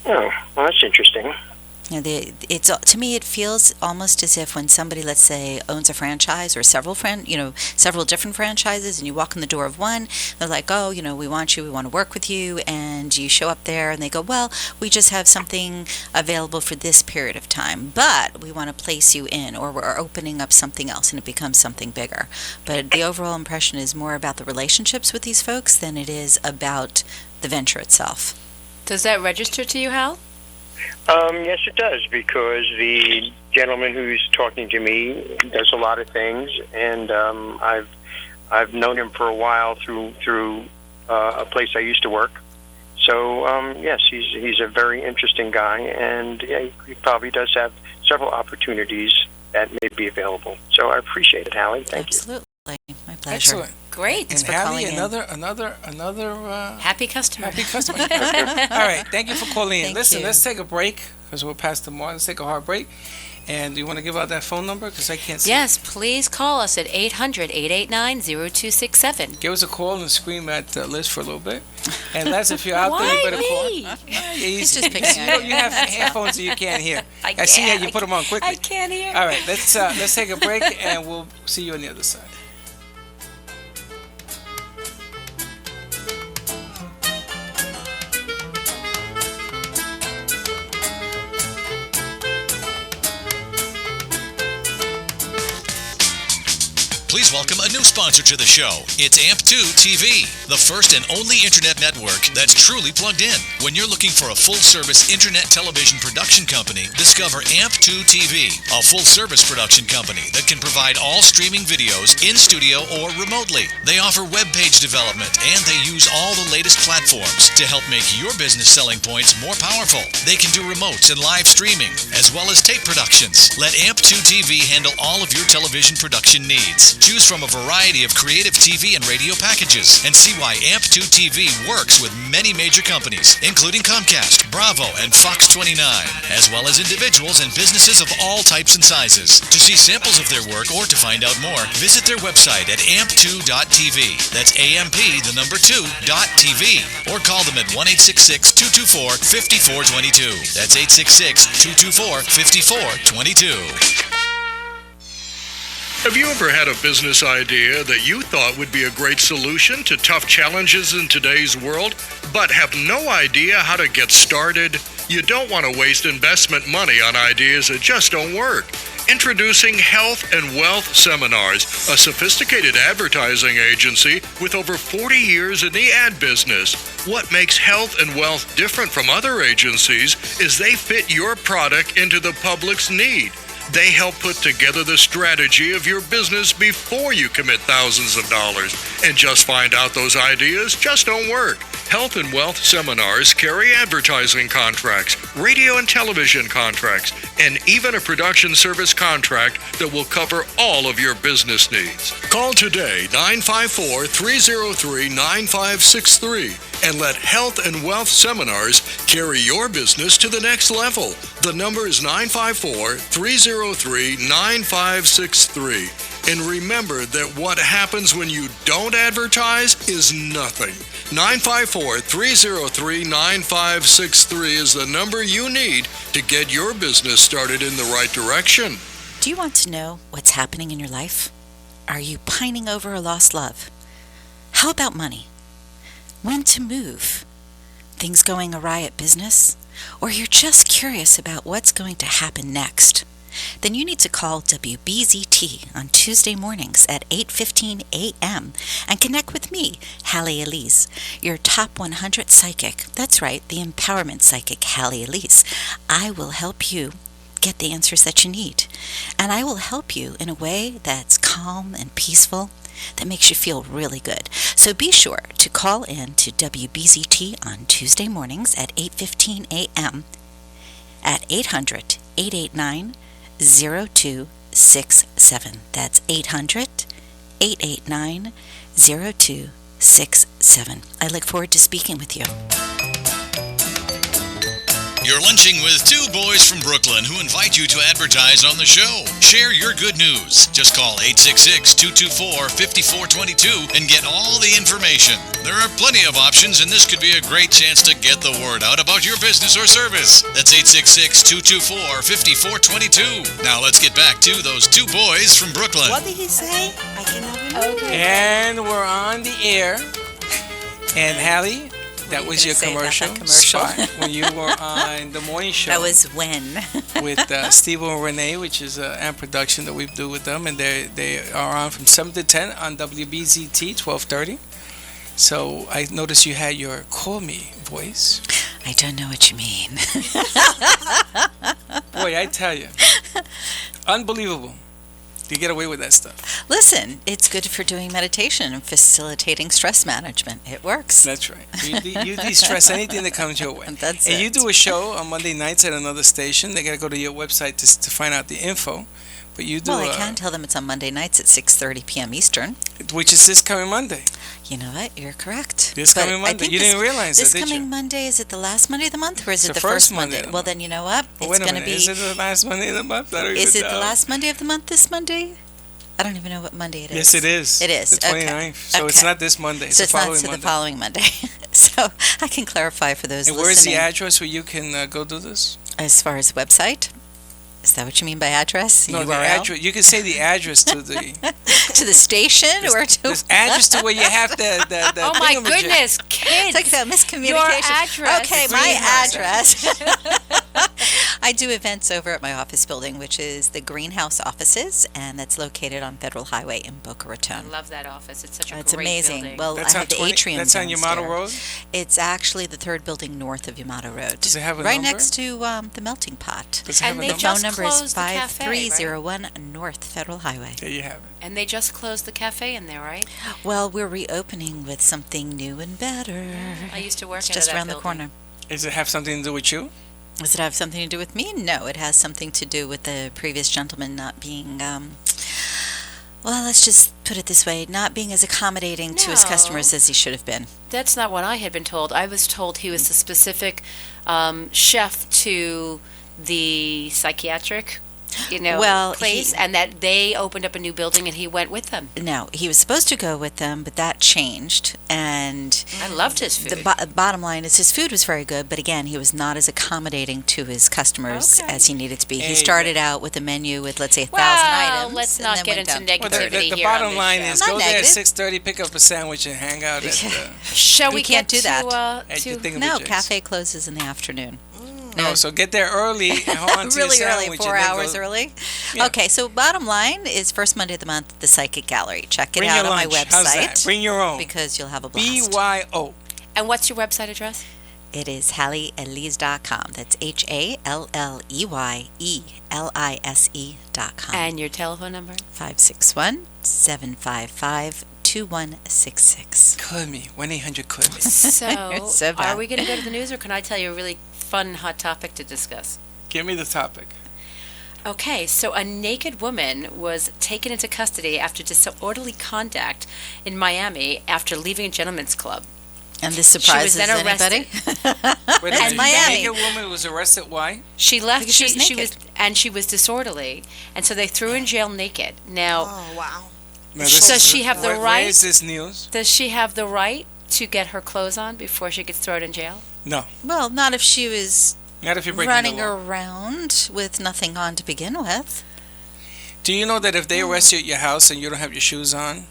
Oh, well, that's interesting. You know, it's to me, it feels almost as if when somebody, let's say, owns a franchise or several different franchises, and you walk in the door of one, they're like, "Oh, we want you, we want to work with you," and you show up there, and they go, "Well, we just have something available for this period of time, but we want to place you in, or we're opening up something else," and it becomes something bigger. But the overall impression is more about the relationships with these folks than it is about the venture itself. Does that register to you, Hal? Yes, it does, because the gentleman who's talking to me does a lot of things, and I've known him for a while through a place I used to work. So yes, he's a very interesting guy, and yeah, he probably does have several opportunities that may be available. So I appreciate it, Hallie. Thank you. Absolutely, my pleasure. Excellent. Great. And for Hallie, calling in. another Happy customer. happy customer. All right, thank you for calling in. Thank Listen, you. let's take a break because we're past the mark. Let's take a hard break. And do you want to give out that phone number? Because I can't see. Yes, please call us at 800-889-0267. Give us a call and scream at Liz for a little bit. And Les, if you're out there, you better call. me? He's just picking on You have headphones that you can't hear. I see how can't. you put them on quickly. I can't hear. All right, let's take a break and we'll see you on the other side. Please welcome a new sponsor to the show. It's AMP2 TV, the first and only internet network that's truly plugged in. When you're looking for a full-service internet television production company, discover AMP2 TV, a full-service production company that can provide all streaming videos in studio or remotely. They offer web page development, and they use all the latest platforms to help make your business selling points more powerful. They can do remotes and live streaming, as well as tape productions. Let AMP2 TV handle all of your television production needs. Choose from a variety of creative TV and radio packages and see why AMP2 TV works with many major companies, including Comcast, Bravo, and Fox 29, as well as individuals and businesses of all types and sizes. To see samples of their work or to find out more, visit their website at amp2.tv. That's AMP2.tv. Or call them at 1-866-224-5422. That's 866-224-5422. Have you ever had a business idea that you thought would be a great solution to tough challenges in today's world, but have no idea how to get started? You don't want to waste investment money on ideas that just don't work. Introducing Health and Wealth Seminars, a sophisticated advertising agency with over 40 years in the ad business. What makes Health and Wealth different from other agencies is they fit your product into the public's need. They help put together the strategy of your business before you commit thousands of dollars. And just find out those ideas just don't work. Health and Wealth Seminars carry advertising contracts, radio and television contracts, and even a production service contract that will cover all of your business needs. Call today, 954-303-9563, and let Health and Wealth Seminars carry your business to the next level. The number is 954-303-9563. And remember that what happens when you don't advertise is nothing. 954-303-9563 is the number you need to get your business started in the right direction. Do you want to know what's happening in your life? Are you pining over a lost love? How about money? When to move? Things going awry at business? Or you're just curious about what's going to happen next? Then you need to call WBZT on Tuesday mornings at 8:15 a.m. and connect with me, Halley Elise, your top 100 psychic. That's right, the empowerment psychic, Halley Elise. I will help you get the answers that you need. And I will help you in a way that's calm and peaceful, that makes you feel really good. So be sure to call in to WBZT on Tuesday mornings at 8:15 a.m. at 800-889-0267. That's 800-889-0267. I look forward to speaking with you. You're lunching with two boys from Brooklyn who invite you to advertise on the show. Share your good news. Just call 866-224-5422 and get all the information. There are plenty of options, and this could be a great chance to get the word out about your business or service. That's 866-224-5422. Now let's get back to those two boys from Brooklyn. What did he say? I cannot remember. And we're on the air. And Hallie, that was your commercial spot when you were on the morning show. That was when. with Steve and Renee, which is an amp production that we do with them, and they are on from 7 to 10 on WBZT 1230. So I noticed you had your call me voice. I don't know what you mean. Boy, I tell you, unbelievable. You get away with that stuff. Listen, it's good for doing meditation and facilitating stress management. It works. That's right. You de-stress anything that comes your way. That's and it. you do a show on Monday nights at another station. They got to go to your website to find out the info. But you do. Well, I can tell them it's on Monday nights at 6:30 p.m. Eastern. Which is this coming Monday. You know what? You're correct. This coming Monday. You didn't realize that, did you? This coming Monday, is it the last Monday of the month or is It's it the the first first Monday Monday? of the Well, month. then you know what? Well, It's wait a going to minute. be. Is it the last Monday of the month? I don't Is even it the know. last Monday of the month this Monday? I don't even know what Monday it is. Yes, it is. It is. The 29th. Okay. So it's Okay. not this Monday. So it's not following the Monday. following Monday. So I can clarify for those And listening. where's the address where you can go do this? As far as website? Is that what you mean by address? No, the URL? address. You can say the address to the To the station or to... this address to where you have the Oh my thingamajig. goodness, kids! It's like a miscommunication. Your address. Okay, my Greenhouse. address. I do events over at my office building, which is the Greenhouse offices, and that's located on Federal Highway in Boca I Raton. love that office. It's such a It's great amazing. building. Well, That's I on have the 20 atrium That's on Yamato downstairs. Road. It's actually the third building north of Yamato Road. Does it have a right number? next to the Melting Pot. Does it have And a they number? just Phone number is closed the cafe, right? 5301 North Federal Highway. There you have it. And they just closed the cafe in there, right? Well, we're reopening with something new and better. I used to work It's out just of that around the building. corner. Does it have something to do with you? Does it have something to do with me? No, it has something to do with the previous gentleman not being, well, let's just put it this way, not being as accommodating to his No. customers as he should have been. That's not what I had been told. I was told he was the specific chef to the psychiatric, Well, place, and that they opened up a new building and he went with them. No, he was supposed to go with them, but that changed. And I loved his food. the bottom line is his food was very good, but again, he was not as accommodating to his customers Okay. as he needed to be. Hey, He started out with a menu with, let's say, 1,000 well, items. let's and not then get went into down. negativity The here on bottom this line show. is Not go there at negative. 6:30, pick up a sandwich, and hang out at Shall We we can't get do that. at your to No, thingamajigs. cafe closes in the afternoon. No, so get there early and hold on to Really your early, sandwich. 4 and then hours go- early. Yeah. Okay, so bottom line is first Monday of the month, the Psychic Gallery. Check it Bring out your on my lunch. How's that? website Bring your own. because you'll have a blast. BYO. And what's your website address? It is HalleyElise.com. That's HalleyElise.com. And your telephone number? 561-755-2166. Call me. 1-800-CALL me. So, So bad. are we going to go to the news, or can I tell you a really fun, hot topic to discuss? Give me the topic. Okay, so a naked woman was taken into custody after disorderly conduct in Miami after leaving a gentleman's club. And this surprises then anybody? Wait a minute. Miami. The naked woman was arrested. Why? She left. Because she was naked. She was disorderly, and so they threw her in jail naked. Now, Oh, wow. Now, Does she have the where right? is this news? does she have the right to get her clothes on before she gets thrown in jail? No. Well, not if she was Not if you're breaking running the law. around with nothing on to begin with. Do you know that if they arrest you at your house and you don't have your shoes on,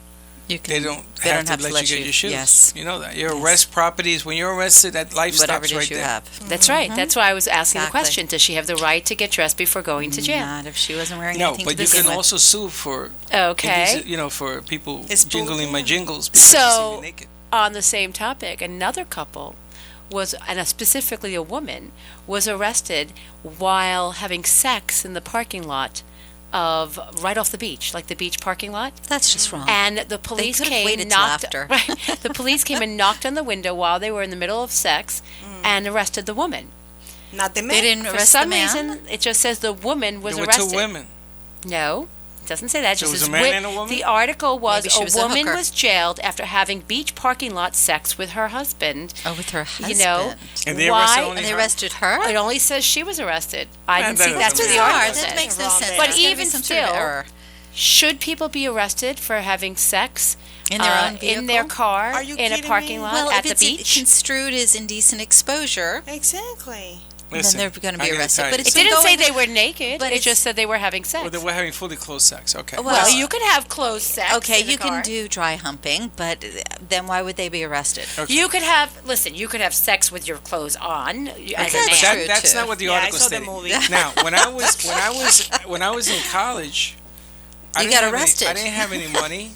You they can, don't they have don't to let you get your shoes? Yes. You know that. Your Yes. arrest properties, when you're arrested, that life Whatever it stops is right you there. have. That's right. That's why I was asking Exactly. the question. Does she have the right to get dressed before going to jail? Not if she wasn't wearing No, anything but to you begin can with. also sue for Okay. for people It's jingling both, my yeah. jingles because you see So, me naked. on the same topic, another couple was, and specifically a woman, was arrested while having sex in the parking lot of right off the beach, like the beach parking lot. That's just wrong. And the police could've came, waited till knocked. after. Right, the police came and knocked on the window while they were in the middle of sex, and arrested the woman. Not the They man. didn't For arrest some the man? reason, it just says the woman was There were arrested. two women. No, it doesn't say that. So It it was just a man says and a woman? The article was Maybe she was a woman hooker. was jailed after having beach parking lot sex with her husband. Oh, with her husband. You know, And they why? arrested only And they her? arrested her? It only says she was arrested. I Yeah, didn't that see doesn't that's what make the sense. article That said. makes no Wrong sense. there. But There's gotta be even some sort of still, error. should people be arrested for having sex In their own in their vehicle? car Are you in a kidding parking me? lot Well, at if the it's beach? construed as indecent exposure, Exactly. Listen, then they're going to I be gotta arrested. tell But you. it's It didn't say going- they were naked. but It it's- just said they were having sex. Well, they were having fully closed sex. Okay. Well, you could have closed sex. Okay, in a you can car. do dry humping, but then why would they be arrested? Okay. You could have you could have sex with your clothes on as Okay, a That's man. but true, that's too. not what the Yeah, I article saw the stated. movie. Now, when I was in college, I You didn't got have any- arrested. I didn't have any money.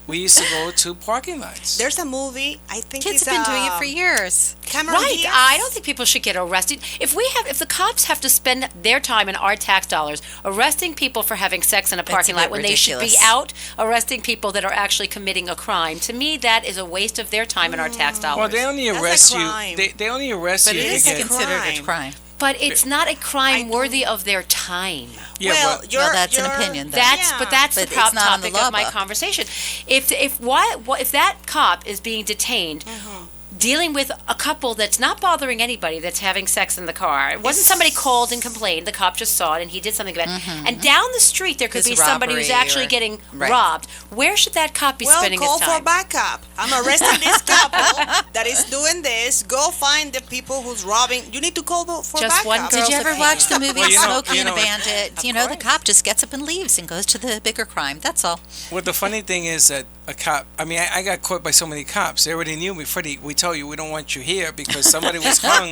We used to go to parking lots. There's a movie. I think Kids it's have been doing it for years. Cameron Right. Diaz. I don't think people should get arrested. If the cops have to spend their time and our tax dollars arresting people for having sex in a parking a bit lot when they should be ridiculous. out arresting people that are actually committing a crime, to me that is a waste of their time and our tax dollars. Well, they only That's a arrest you. crime. They only arrest But you it to is get. considered a crime. crime. But it's not a crime worthy of their time. Yeah, well, but you're, that's an you're- opinion, though. That's Yeah. but that's But the it's not on the topic law of my book. conversation. If that cop is being detained, dealing with a couple that's not bothering anybody, that's having sex in the car. It wasn't somebody called and complained. The cop just saw it and he did something about it. And down the street there could It's be somebody who's robbery actually or- getting Right. robbed. Where should that cop be Well, spending call his for time? backup. I'm arresting this couple that is doing this. Go find the people who's robbing. You need to call for Just backup. one Did you ever watch the movie Well, you know- Smokey you and a know- Bandit? Of You know, the course. cop just gets up and leaves and goes to the bigger crime. That's all. Well, the funny thing is that a cop. I mean, I got caught by so many cops. They already knew me. Freddie, we told you we don't want you here because somebody was hung.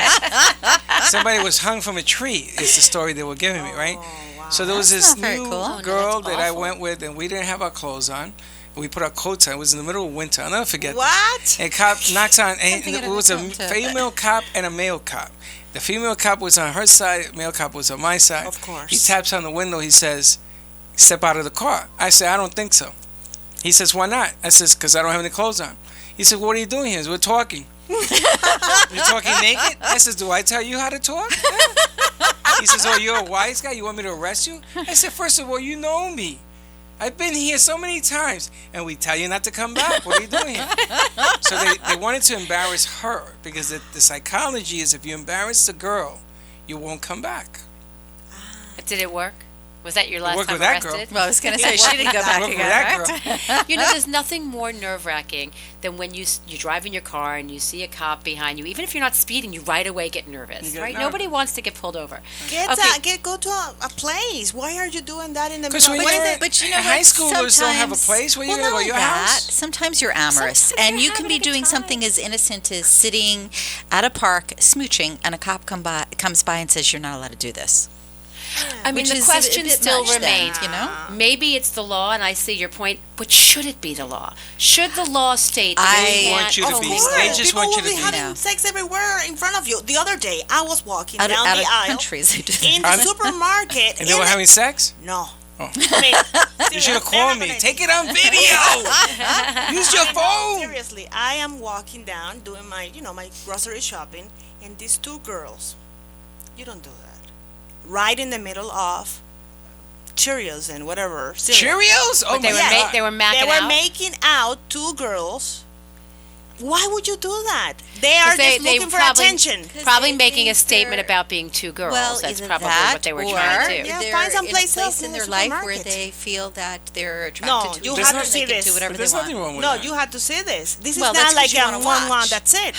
Somebody was hung from a tree. Is the story they were giving me, right? So there was That's this not very new cool. Oh, no, girl that's that I awful. went with, and we didn't have our clothes on. We put our coats on. It was in the middle of winter. I'll never forget. What? A cop knocks on, and Something it I was a never felt. female cop and a male cop. The female cop was on her side, the male cop was on my side. Of course. He taps on the window, he says, "Step out of the car." I say, "I don't think so." He says, "Why not?" I says, "Because I don't have any clothes on." He said, "What are you doing here?" We're talking. You're talking naked? I says, "Do I tell you how to talk?" He says, "Oh, you're a wise guy? You want me to arrest you?" I said, "First of all, you know me. I've been here so many times, and we tell you not to come back. What are you doing here?" So they wanted to embarrass her because the psychology is if you embarrass the girl, you won't come back. Did it work? Was that your last worked time with that girl. arrested? Well, I was going to say, she didn't go back Work with again, that right? girl. You know, there's nothing more nerve-wracking than when you drive in your car and you see a cop behind you. Even if you're not speeding, you right away get nervous, You get right? nervous. Nobody wants to get pulled over. Go to a place. Why are you doing that in the 'Cause middle when of you're- the But you know High what? schoolers don't have a Sometimes- place. Where you well, gonna go? not Your only house? that, sometimes you're amorous, Sometimes and you're you can having be a good doing time. something as innocent as sitting at a park smooching, and a cop comes by and says, "You're not allowed to do this." I mean, Which the is question a bit still much then, remains. you know? Maybe it's the law, and I see your point, but should it be the law? Should the law state that I you want can't you to Of be- course, they just people want you will to be be- having No. sex everywhere in front of you. The other day, I was walking Out down of the aisle countries, they do in that. the supermarket. And they were having sex? No. Oh. I mean, You should have called me. Take it on video. Use your phone. Seriously, I am walking down doing my grocery shopping, and these two girls, you don't do that. Right in the middle of Cheerios and whatever. cereal. Cheerios? Oh But they my were God. they were macking They were out? making out, two girls. Why would you do that? They are 'Cause they just looking for probably- attention. Probably they making a think statement they're- about being two girls. Well, That's either probably that, what they were or trying to do. Yeah, they're find some in a place place else in in their the life where supermarket. they feel that they're attracted No, to you each have other to see and they can this. do whatever But they there's want. nothing wrong with No, that. you had to see this. This Well, is that's not 'cause like you a wanna one. watch. That's it.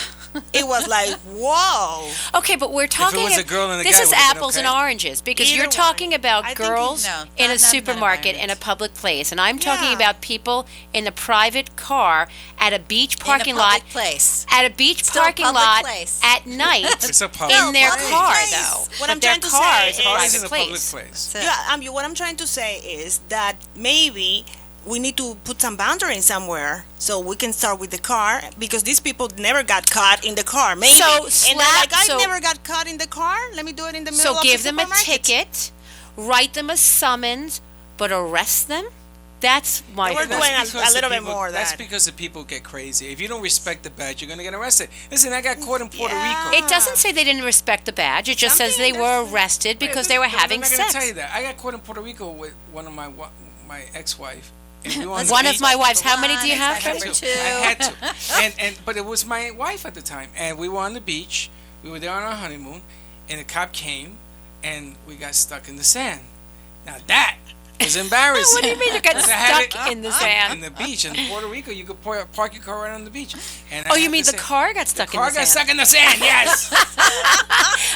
It was like, whoa. Okay, but we're talking. was a girl and a this guy, is would've been apples and okay. oranges because Either you're one. talking about I think girls No, in a not supermarket in a environment. public place, and I'm talking Yeah. about people in a private car at a beach parking in a public lot. place. At a beach Still a parking public lot place. at night It's a public in their place. car, place. though. What But I'm their trying to car say is a is- Always private in a place. public place. So- Yeah, what I'm trying to say is that maybe we need to put some boundary somewhere so we can start with the car because these people never got caught in the car. Maybe. So and they're like, I so- never got caught in the car. Let me do it in the middle So of give the them a supermarket. ticket, write them a summons, but arrest them? That's my They were question. doing That's because a little the bit people- more of That's that. because the people get crazy. If you don't respect the badge, you're gonna get arrested. Listen, I got caught in Puerto Yeah. Rico. It doesn't say they didn't respect the badge. It just says they were arrested because they were having I'm not gonna sex. tell you that. I got caught in Puerto Rico with one of my ex-wife. And we were on the One of beach. my wives. How many do you I have? had Number to. two. I had to. But it was my wife at the time, and we were on the beach. We were there on our honeymoon, and the cop came, and we got stuck in the sand. Now that was embarrassing. What do you mean you got Because I had stuck it in the in sand? the beach in Puerto Rico. You could park your car right on the beach. And I Oh, you had mean to the say- car got stuck The in car the got sand? stuck in the sand. Yes.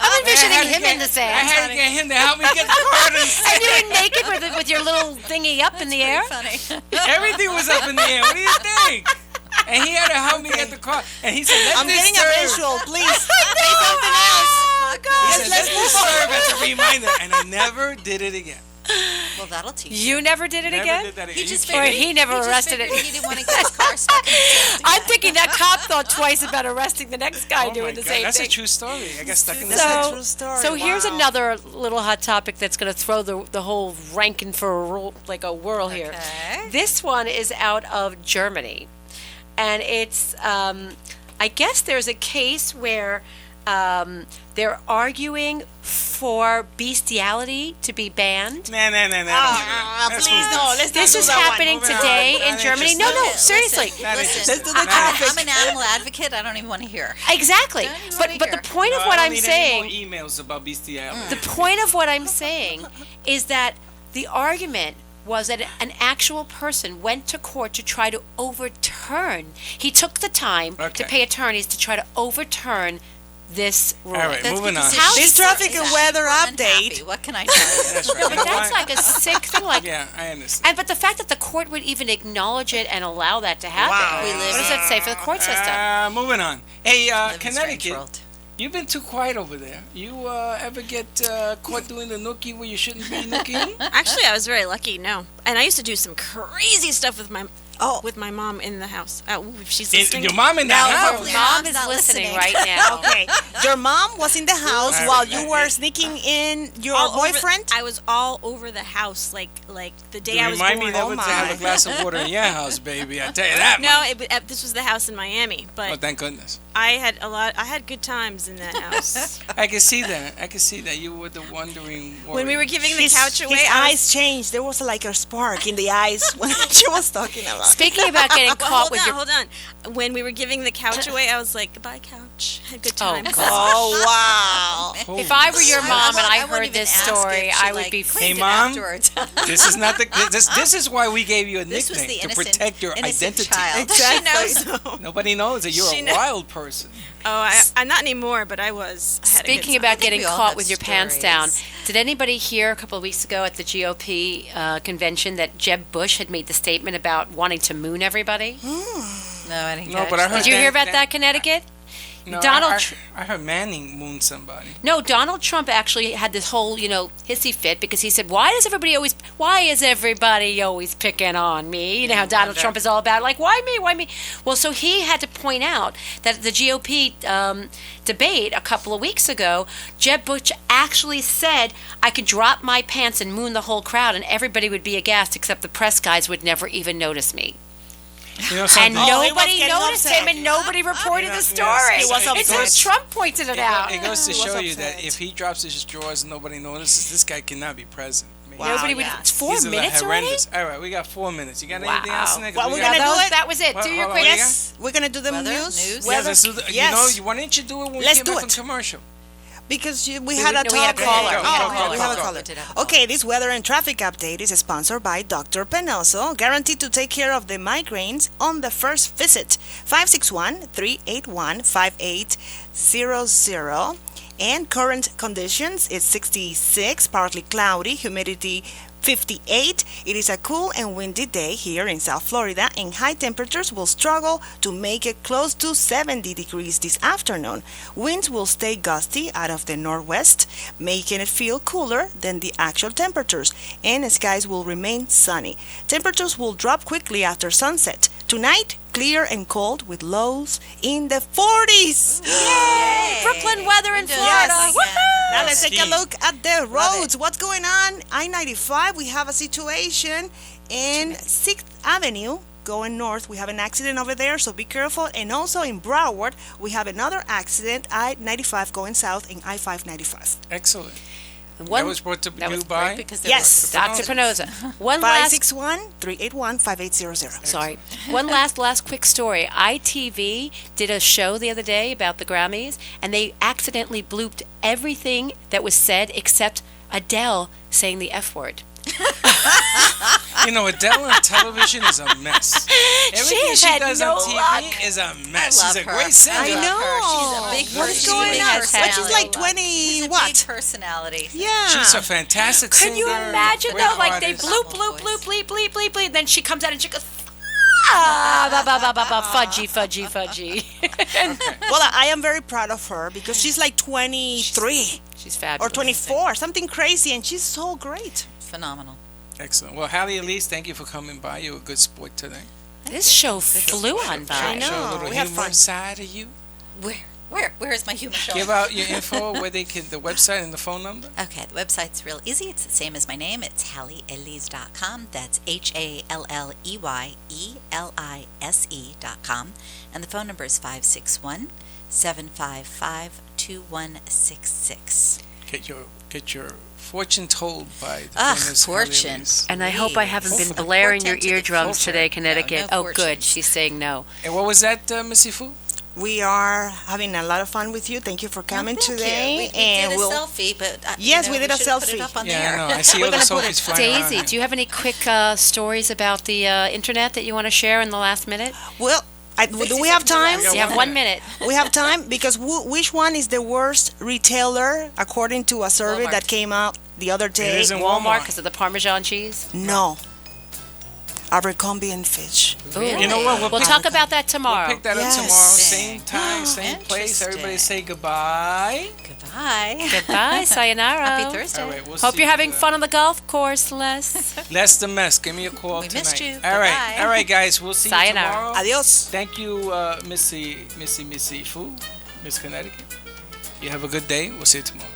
I'm envisioning I had to him in get- the sand. I had to get him to help me get the car out of the sand. And you were naked with your little thingy up in the air? Funny. Everything was up in the air. What do you think? And he had to help me get the car. And he said, "Let I'm this getting a serve." visual, please. Say something else. Oh, He God. said, "Let this serve as a reminder." And I never did it again. Well, that'll teach you. You never did it Never again? did that again. He just Or figured he never just arrested figured it. He didn't want to get his car stuck in the sand. I'm thinking that cop thought twice about arresting the next guy Oh my doing the God, same that's thing. a true story. I got stuck in the That's sand. a true story. So here's Wow. another little hot topic that's going to throw the whole ranking for a whirl here. Okay. This one is out of Germany, and it's I guess there's a case where they're arguing for bestiality to be banned. No. Please, no. Let's This not is do that one. happening Moving on. today Not in Germany. interested. No, Listen, seriously. Not Listen, interested. Let's do the Not topic. I'm an animal advocate. I don't even want to hear. Exactly. Don't even But wanna the hear. point of No, what I don't I'm need saying, any more emails about bestiality. the point of what I'm saying is that the argument was that an actual person went to court to try to overturn. He took the time to Okay. pay attorneys to try to overturn this ruling. All right, That's moving on. because How- This traffic and weather Unhappy. update. What can I tell you? That's right. No, You but know that's what? like a sick thing. Like, Yeah, I understand. and but the fact that the court would even acknowledge it and allow that to happen. Wow. We live What does that say for the court system? Moving on. Hey, Live in a strange Connecticut, world. you've been too quiet over there. You ever get caught doing the nookie where you shouldn't be nookie? Actually, I was very lucky. No, and I used to do some crazy stuff with my mom in the house. If she's listening. Your mom in the Now, house. hopefully- Mom Mom's is not listening listening. right now. Okay, your mom was in the house Right. while you were sneaking in your all over- boyfriend. I was all over the house, like the day I was Remind born. me never Oh to have my. a glass of water in your house, baby. I tell you that. No, much. this was the house in Miami, but Oh, thank goodness. I had good times in that house. I can see that. I can see that. You were the wondering. When we were giving the His, couch away, his I was- eyes changed. There was like a spark in the eyes when she was talking about. Speaking about getting Well, caught with your hold on. When we were giving the couch away, I was like, "Goodbye, couch. Had good Oh, times." God. Oh wow! If I were your mom and I wouldn't heard even this ask story, if she, I would like, be. cleaned Hey, it Mom? afterwards. This is not the. This is why we gave you a This was nickname the to protect your innocent identity. child. She knows. Nobody knows that you're She a knows. wild person. I'm not anymore, but I was. I had a good Speaking time. about think getting we all caught have with your pants down, stories. did anybody hear a couple of weeks ago at the GOP convention that Jeb Bush had made the statement about wanting to moon everybody? No, I didn't No, catch but I that. heard Did you hear about that- that, Connecticut? No, Donald Tr- I heard Manning moon somebody. No, Donald Trump actually had this whole, hissy fit because he said, why is everybody always picking on me? You know how Donald Trump is all about, like, why me? Well, so he had to point out that at the GOP debate a couple of weeks ago, Jeb Bush actually said, I could drop my pants and moon the whole crowd and everybody would be aghast except the press guys would never even notice me. You know And something? he was nobody getting noticed upset. him and nobody reported the Yes, story. he was It's upset. just Trump pointed it out. It goes to He was show you that upset. if he drops his drawers and nobody notices, this guy cannot be president. I mean, Nobody would. yeah. It's 4 he's a little minutes already. horrendous. All right, we got 4 minutes. You got anything Wow. else, Nick? What We we're got- gonna do it? That was it. What- Do your hold on, quick. what do you Yes, we're gonna do the Weather? news. News? Yeah, Weather? let's do the, Yes. why didn't you do it when Let's we do came back it. from commercial? Because we We had a had a topic. caller. We had a caller. we have a Go. caller. We did have a caller. Okay, this weather and traffic update is sponsored by Dr. Penoso, guaranteed to take care of the migraines on the first visit. 561-381-5800. And current conditions is 66, partly cloudy, humidity 58. It is a cool and windy day here in South Florida, and high temperatures will struggle to make it close to 70 degrees this afternoon. Winds will stay gusty out of the northwest, making it feel cooler than the actual temperatures, and skies will remain sunny. Temperatures will drop quickly after sunset. Tonight, clear and cold with lows in the 40s. Yay! Brooklyn weather in Florida. Yes. Woohoo! Now let's take a look at the roads. What's going on? I-95, we have a situation in 6th Avenue going north. We have an accident over there, so be careful. And also in Broward, we have another accident, I-95 going south in I-595. Excellent. That That was brought to you by Yes. Dr. Penosa. One last 561-381-5800. Sorry. One last quick story. ITV did a show the other day about the Grammys, and they accidentally blooped everything that was said except Adele saying the F word. You know, Adele on television is a mess. Everything has she had does no on TV luck. is a mess. I love She's a her. great singer. I know. She's a big What's person. going She on? has But she's like talent. 20 She's a what? big personality. Yeah. She's a fantastic singer. Can you imagine, great though? Like, they artist. bloop, bloop, bloop, bleep, bleep, bleep, bleep. Then she comes out and she goes, fudgy. Well, I am very proud of her because she's like 23 She's fabulous. or 24, something crazy, and she's so great. Phenomenal. Excellent. Well, Halley Elise, thank you for coming by. You're a good sport today. This show flew on I by. know. Show a little We have humor fun. side of you. Where is my humor show? Give out your info, where they can, the website and the phone number. Okay, the website's real easy. It's the same as my name. It's HalleyElise.com. That's HalleyElise.com. And the phone number is 561-755-2166. Get your fortune told by the Ah, famous fortune. Halley Elise. And I hope I haven't been Please. blaring your Fortune to the eardrums future. today, Connecticut. No Oh, good. fortunes. She's saying no. And what was that, Missy Fu? We are having a lot of fun with you. Thank you for coming Thank today. you. We and did a we'll selfie, but Yes, we did a should have put it selfie. up on Yeah, the I air. know. I see We're all the gonna put selfies it- flying around Daisy, here. do you have any quick stories about the internet that you want to share in the last minute? Well, do we have time? Yeah, You have 1 minute. We have time because which one is the worst retailer according to a survey Walmart. that came out the other day? isn't Walmart Walmart. because of the Parmesan cheese? No. Abercrombie and Fitch. Really? You know what? We'll talk about that tomorrow. We'll pick that Yes. up tomorrow. Same time, same place. Everybody say goodbye. Goodbye. Goodbye, sayonara. Happy Thursday. All right, we'll Hope see you're you, having fun on the golf course, Les. Less the mess. Give me a call We tonight. missed you. All right, Goodbye. all right, guys. We'll see you Sayonara. tomorrow. Adios. Thank you, Missy Fu, Miss Connecticut. You have a good day. We'll see you tomorrow.